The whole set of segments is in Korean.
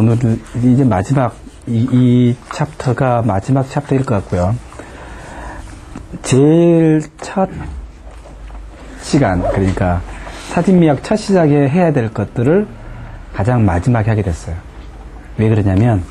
오늘 이제 마지막 이 챕터가 마지막 챕터일 것 같고요. 제일 첫 시간, 그러니까 사진미학 첫 시작에 해야 될 것들을 가장 마지막에 하게 됐어요. 왜 그러냐면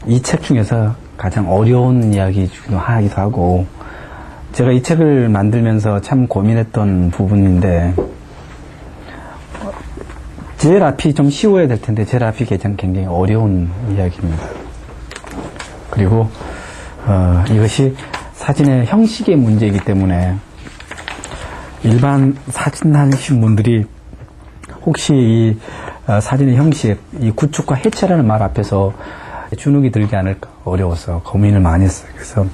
이 책 중에서 가장 어려운 이야기이기도 하고, 제가 이 책을 만들면서 참 고민했던 부분인데, 제일 앞이 좀 쉬워야 될 텐데 제일 앞이 굉장히 어려운 이야기입니다. 그리고 이것이 사진의 형식의 문제이기 때문에 일반 사진 하시는 분들이 혹시 이 사진의 형식, 이 구축과 해체라는 말 앞에서 주눅이 들지 않을까 어려워서 고민을 많이 했어요. 그래서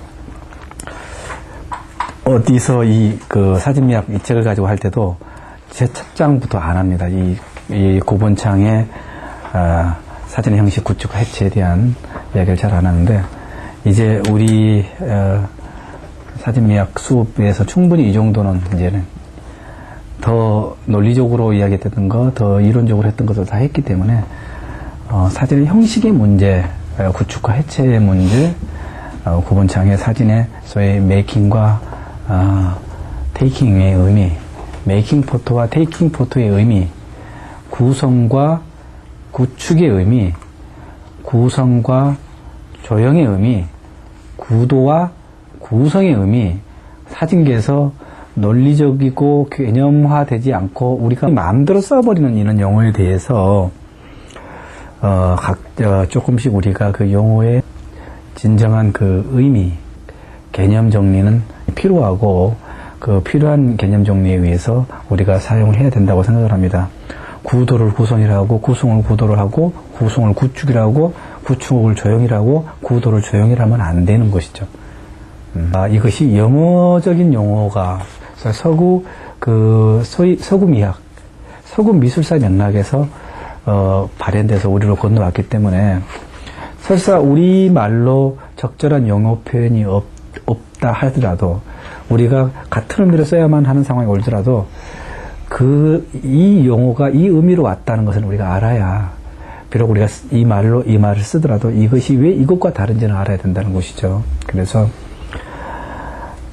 어디서 그 사진미학 이 책을 가지고 할 때도 제 첫 장부터 안 합니다. 이 고본창의 사진의 형식, 구축과 해체에 대한 이야기를 잘 안 하는데, 이제 우리 사진미학 수업에서 충분히 이 정도는 이제는 더 논리적으로 이야기했던 거, 더 이론적으로 했던 것을 다 했기 때문에 사진의 형식의 문제, 구축과 해체의 문제, 고본창의 사진의 소위 메이킹과 테이킹의 의미, 메이킹 포토와 테이킹 포토의 의미, 구성과 구축의 의미, 구성과 조형의 의미, 구도와 구성의 의미, 사진계에서 논리적이고 개념화되지 않고 우리가 마음대로 써버리는 이런 용어에 대해서 조금씩 우리가 그 용어의 진정한 그 의미, 개념 정리는 필요하고, 그 필요한 개념 정리에 의해서 우리가 사용을 해야 된다고 생각을 합니다. 구도를 구성이라고, 구성을 구도를 하고, 구성을 구축이라고, 구축을 조형이라고, 구도를 조형이라면 안 되는 것이죠. 이것이 영어적인 용어가 서구 미학, 서구 미술사 맥락에서 발현돼서 우리로 건너왔기 때문에 설사 우리말로 적절한 용어 표현이 없다 하더라도, 우리가 같은 의미로 써야만 하는 상황이 오더라도 이 용어가 이 의미로 왔다는 것을 우리가 알아야, 비록 우리가 이 말을 쓰더라도 이것이 왜 이것과 다른지는 알아야 된다는 것이죠. 그래서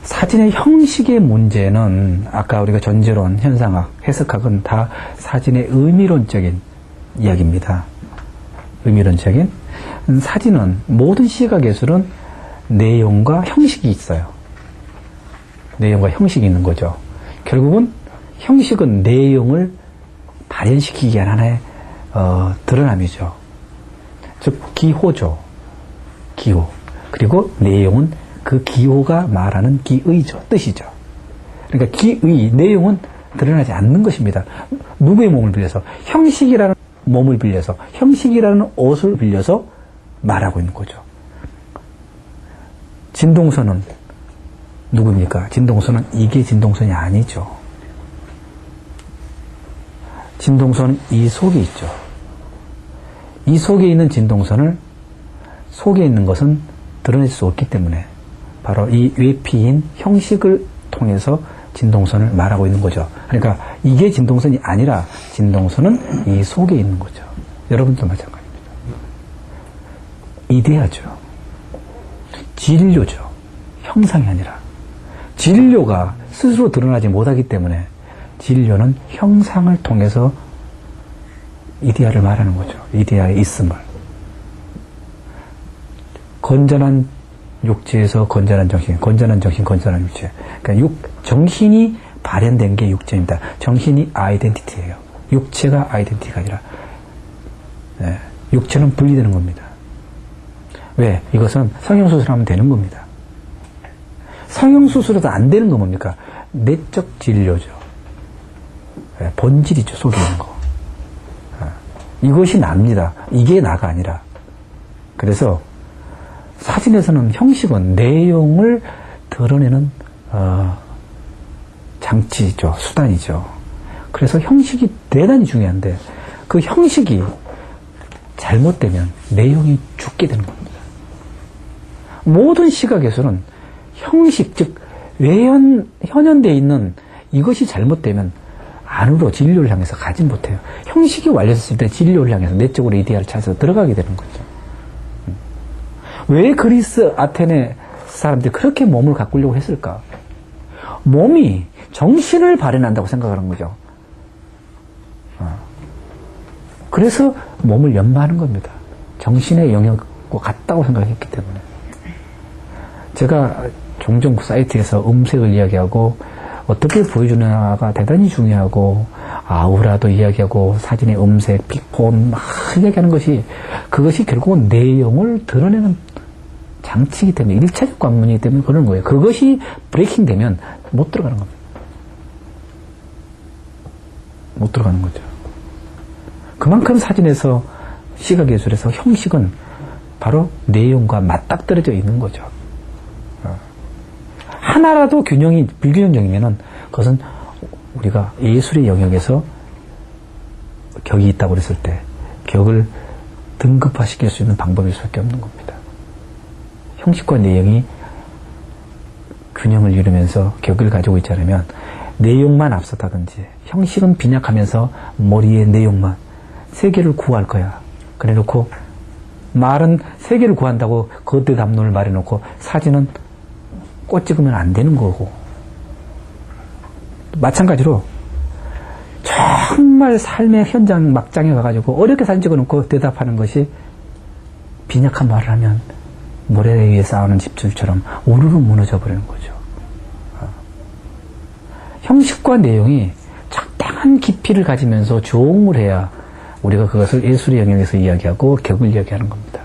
사진의 형식의 문제는 아까 우리가 전제론, 현상학, 해석학은 다 사진의 의미론적인 이야기입니다. 의미론적인. 사진은, 모든 시각예술은 내용과 형식이 있어요. 내용과 형식이 있는 거죠. 결국은 형식은 내용을 발현시키기 위한 하나의 드러남이죠. 즉 기호죠. 기호. 그리고 내용은 그 기호가 말하는 기의죠. 뜻이죠. 그러니까 기의, 내용은 드러나지 않는 것입니다. 누구의 몸을 빌려서? 형식이라는 몸을 빌려서, 형식이라는 옷을 빌려서 말하고 있는 거죠. 진동선은 누굽니까? 진동선은 이게 진동선이 아니죠. 진동선은 이 속에 있죠. 이 속에 있는 진동선을, 속에 있는 것은 드러낼 수 없기 때문에 바로 이 외피인 형식을 통해서 진동선을 말하고 있는 거죠. 그러니까 이게 진동선이 아니라 진동선은 이 속에 있는 거죠. 여러분도 마찬가지입니다. 이데아죠. 진료죠. 형상이 아니라. 진료가 스스로 드러나지 못하기 때문에 진료는 형상을 통해서 이데아를 말하는 거죠. 이데아의 있음을. 건전한 육체에서 건전한 정신, 건전한 정신, 건전한 육체. 그러니까 정신이 발현된 게 육체입니다. 정신이 아이덴티티예요. 육체가 아이덴티티가 아니라, 육체는 분리되는 겁니다. 왜? 이것은 성형수술하면 되는 겁니다. 성형수술에도 안 되는 건 뭡니까? 내적 진료죠. 본질이죠, 속에 있는 거. 이것이 납니다. 이게 나가 아니라. 그래서 사진에서는 형식은 내용을 드러내는 장치죠, 수단이죠. 그래서 형식이 대단히 중요한데, 그 형식이 잘못되면 내용이 죽게 되는 겁니다. 모든 시각에서는 형식, 즉 현현되어 있는 이것이 잘못되면 안으로 진료를 향해서 가지 못해요. 형식이 완료됐을 때 진료를 향해서 내적으로 이데아를 찾아서 들어가게 되는 거죠. 왜 그리스 아테네 사람들이 그렇게 몸을 가꾸려고 했을까? 몸이 정신을 발현한다고 생각하는 거죠. 그래서 몸을 연마하는 겁니다. 정신의 영역과 같다고 생각했기 때문에. 제가 종종 사이트에서 음색을 이야기하고 어떻게 보여주느냐가 대단히 중요하고 아우라도 이야기하고 사진의 음색, 픽폰 막 이야기하는 것이 그것이 결국은 내용을 드러내는 장치이기 때문에 1차적 관문이기 때문에 그러는 거예요. 그것이 브레이킹 되면 못 들어가는 겁니다. 못 들어가는 거죠. 그만큼 사진에서 시각예술에서 형식은 바로 내용과 맞닥뜨려져 있는 거죠. 하나라도 균형이 불균형적이면은 그것은 우리가 예술의 영역에서 격이 있다고 그랬을 때 격을 등급화시킬 수 있는 방법일 수밖에 없는 겁니다. 형식과 내용이 균형을 이루면서 격을 가지고 있지 않으면 내용만 앞섰다든지 형식은 빈약하면서 머리의 내용만 세계를 구할 거야. 그래 놓고 말은 세계를 구한다고 겉에 담론을 말해놓고 사진은 꽃 찍으면 안 되는 거고 마찬가지로 정말 삶의 현장 막장에 가가지고 어렵게 사진 찍어놓고 대답하는 것이 빈약한 말을 하면 모래 위에 쌓아놓은 집줄처럼 우르르 무너져 버리는 거죠. 형식과 내용이 적당한 깊이를 가지면서 조응을 해야 우리가 그것을 예술의 영역에서 이야기하고 격을 이야기하는 겁니다.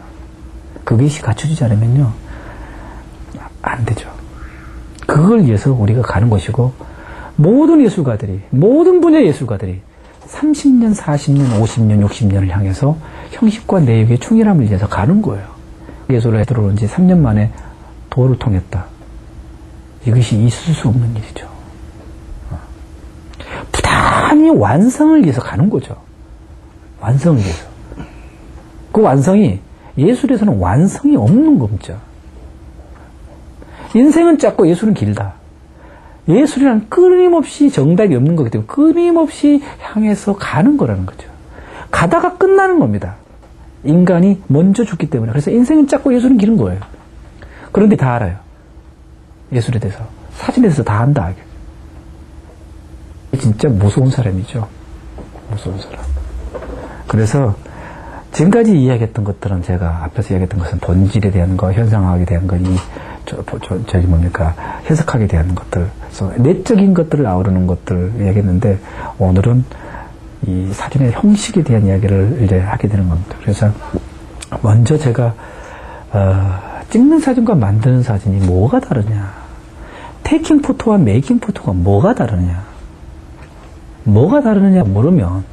그것이 갖춰지지 않으면요 안 되죠. 그걸 위해서 우리가 가는 것이고 모든 예술가들이 모든 분야의 예술가들이 30년, 40년, 50년, 60년을 향해서 형식과 내용의 충실함을 위해서 가는 거예요. 예술에 들어온 지 3년 만에 도를 통했다. 이것이 있을 수 없는 일이죠. 부단히 완성을 위해서 가는 거죠. 완성을 위해서. 그 완성이 예술에서는 완성이 없는 겁니다. 인생은 짧고 예술은 길다. 예술이란 끊임없이 정답이 없는 거기 때문에 끊임없이 향해서 가는 거라는 거죠. 가다가 끝나는 겁니다. 인간이 먼저 죽기 때문에. 그래서 인생은 짧고 예술은 길은 거예요. 그런데 다 알아요. 예술에 대해서. 사진에 대해서 다 안다. 진짜 무서운 사람이죠. 무서운 사람. 그래서 지금까지 이야기했던 것들은 제가 앞에서 이야기했던 것은 본질에 대한 거, 현상학에 대한 거, 저기 뭡니까, 해석학에 대한 것들, 내적인 것들을 아우르는 것들 이야기했는데, 오늘은 이 사진의 형식에 대한 이야기를 이제 하게 되는 겁니다. 그래서 먼저 제가 찍는 사진과 만드는 사진이 뭐가 다르냐, 테이킹 포토와 메이킹 포토가 뭐가 다르냐 모르면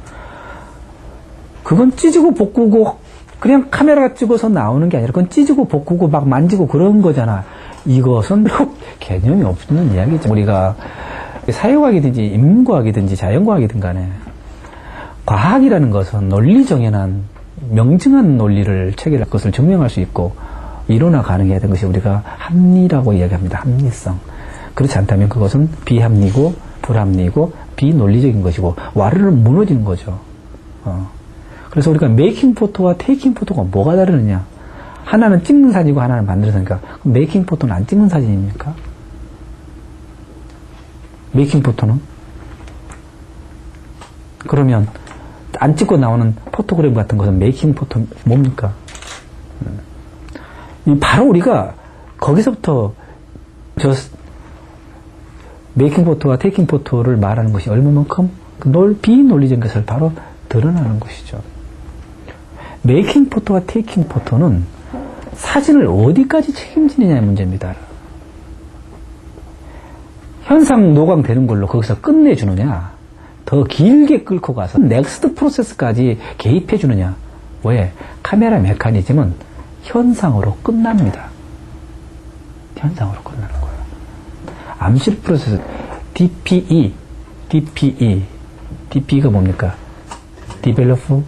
그건 찢고 볶고 그냥 카메라가 찍어서 나오는 게 아니라 그건 찢고 볶고 막 만지고 그런 거잖아. 이것은 개념이 없는 이야기죠. 우리가 사회과학이든지 인문과학이든지 자연과학이든 간에 과학이라는 것은 논리 정연한 명증한 논리를 체계할 것을 증명할 수 있고 이론화 가능해야 되는 것이 우리가 합리라고 이야기합니다. 합리성. 그렇지 않다면 그것은 비합리고 불합리고 비논리적인 것이고 와르르 무너지는 거죠. 그래서 우리가 메이킹 포토와 테이킹 포토가 뭐가 다르느냐? 하나는 찍는 사진이고 하나는 만드는 사진이니까 메이킹 포토는 안 찍는 사진입니까? 메이킹 포토는? 그러면 안 찍고 나오는 포토그램 같은 것은 메이킹 포토 뭡니까? 바로 우리가 거기서부터 메이킹 포토와 테이킹 포토를 말하는 것이 얼마만큼 비논리적인 것을 바로 드러나는 것이죠. 메이킹 포토와 테이킹 포토는 사진을 어디까지 책임지느냐의 문제입니다. 현상 노광되는 걸로 거기서 끝내주느냐, 더 길게 끌고 가서 넥스트 프로세스까지 개입해주느냐. 왜? 카메라 메커니즘은 현상으로 끝납니다. 현상으로 끝나는 거예요. 암실 프로세스 DPE가 뭡니까? Develop,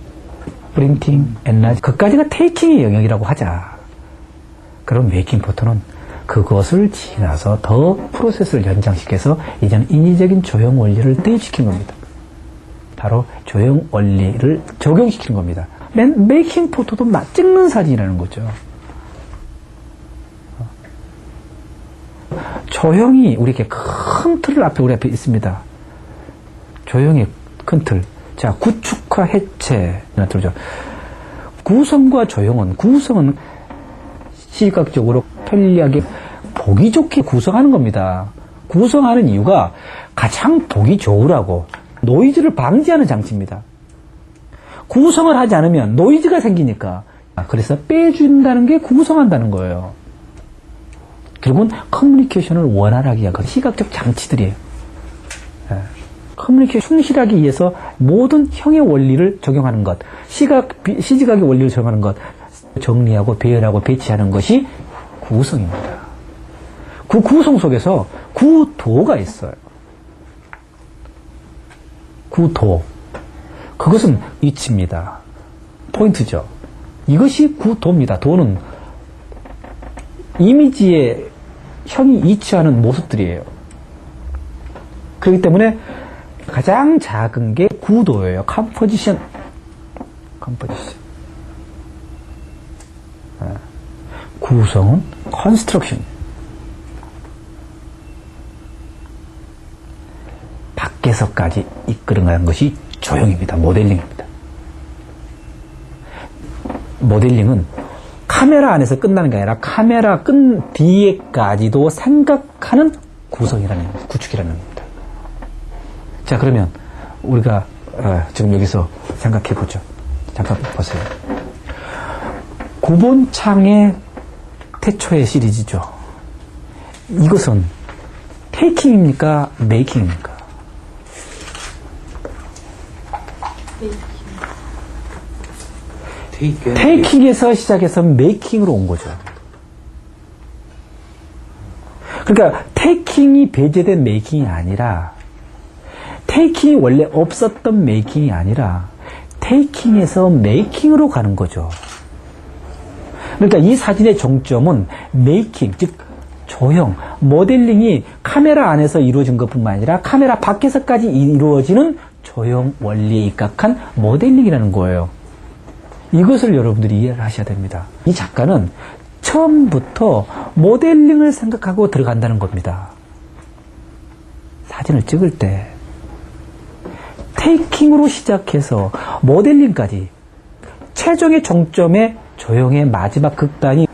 Printing, Enlarge. 그까지가 테이킹의 영역이라고 하자. 그럼 메이킹 포토는 그것을 지나서 더 프로세스를 연장시켜서 이제는 인위적인 조형 원리를 대입시킨 겁니다. 바로 조형 원리를 적용시키는 겁니다. 메이킹 포토도 찍는 사진이라는 거죠. 조형이 우리 이렇게 큰 틀을 앞에 우리 앞에 있습니다. 조형의 큰 틀. 자, 구축화 해체. 들죠. 구성과 조형은, 구성은 시각적으로 편리하게 보기 좋게 구성하는 겁니다. 구성하는 이유가 가장 보기 좋으라고 노이즈를 방지하는 장치입니다. 구성을 하지 않으면 노이즈가 생기니까. 그래서 빼준다는 게 구성한다는 거예요. 결국은 커뮤니케이션을 원활하게 하는 시각적 장치들이에요. 커뮤니케이션 충실하기 위해서 모든 형의 원리를 적용하는 것, 시각의 원리를 적용하는 것, 정리하고 배열하고 배치하는 것이 구성입니다. 그 구성 속에서 구도가 있어요. 구도. 그것은 위치입니다. 포인트죠. 이것이 구도입니다. 도는 이미지의 형이 이치하는 모습들이에요. 그렇기 때문에 가장 작은 게 구도예요. 컴포지션. 구성은 컨스트럭션. 밖에서까지 이끌어가는 것이 조형입니다. 모델링입니다. 모델링은 카메라 안에서 끝나는 게 아니라 카메라 끈 뒤에까지도 생각하는 구축이라는 겁니다. 자, 그러면 우리가 지금 여기서 생각해 보죠. 잠깐 보세요. 구본창의 태초의 시리즈죠. 이것은 테이킹입니까? 메이킹입니까? 테이킹에서 시작해서 메이킹으로 온 거죠. 그러니까 테이킹이 배제된 메이킹이 아니라, 테이킹이 원래 없었던 메이킹이 아니라 테이킹에서 메이킹으로 가는 거죠. 그러니까 이 사진의 정점은 메이킹, 즉 조형, 모델링이 카메라 안에서 이루어진 것뿐만 아니라 카메라 밖에서까지 이루어지는 조형 원리에 입각한 모델링이라는 거예요. 이것을 여러분들이 이해를 하셔야 됩니다. 이 작가는 처음부터 모델링을 생각하고 들어간다는 겁니다. 사진을 찍을 때 테이킹으로 시작해서 모델링까지 최종의 정점의 조형의 마지막 극단이